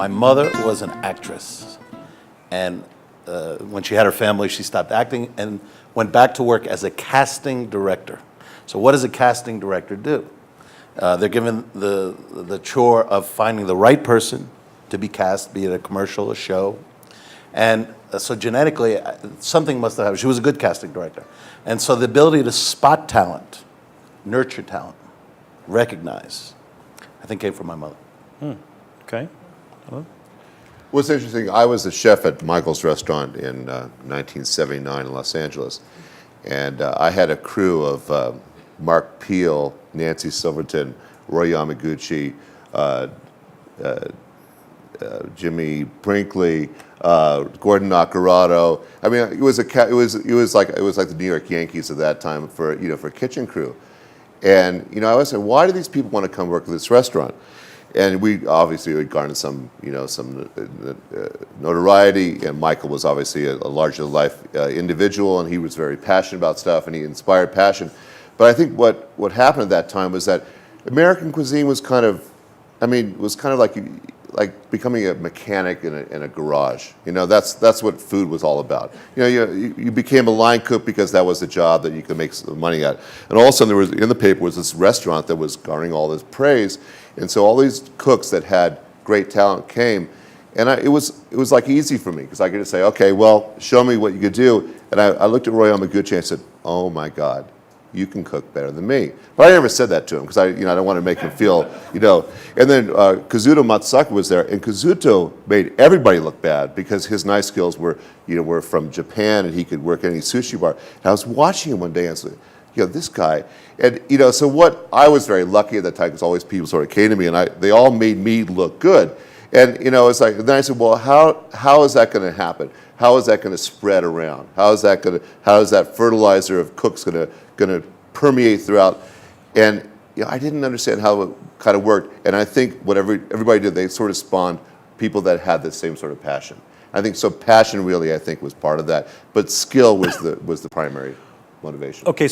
My mother was an actress, and when she had her family, she stopped acting and went back to work as a casting director. So what does a casting director do? They're given the chore of finding the right person to be cast, be it a commercial, a show. And so genetically, something must have happened. She was a good casting director. And so the ability to spot talent, nurture talent, recognize, I think came from my mother. Okay. Hello? What's interesting, I was the chef at Michael's Restaurant in 1979 in Los Angeles. And I had a crew of Mark Peel, Nancy Silverton, Roy Yamaguchi, Jimmy Brinkley, Gordon Nacarado. I mean, it was like the New York Yankees at that time for kitchen crew. And I always said, why do these people want to come work at this restaurant? And we obviously garnered some notoriety. And Michael was obviously a larger-than-life individual, and he was very passionate about stuff, and he inspired passion. But I think what happened at that time was that American cuisine was kind of like becoming a mechanic in a garage. That's what food was all about. You became a line cook because that was the job that you could make some money at. And all of a sudden, there was in the paper was this restaurant that was garnering all this praise, and so all these cooks that had great talent came, and it was like easy for me because I could just say, okay, well, show me what you could do. And I looked at Roy Yamaguchi and I said, oh my God, you can cook better than me. But I never said that to him because I don't want to make him feel, And then Kazuto Matsusaka was there, and Kazuto made everybody look bad because his knife skills were from Japan, and he could work any sushi bar. And I was watching him one day and I said, this guy, and so what I was very lucky at that time because always people sort of came to me and they all made me look good. And it's like, then I said, well, how is that going to happen? How is that going to spread around? How is that fertilizer of cooks going to permeate throughout? And I didn't understand how it kind of worked. And I think what everybody did, they sort of spawned people that had the same sort of passion. I think so. Passion really, I think, was part of that, but skill was the primary motivation. Okay.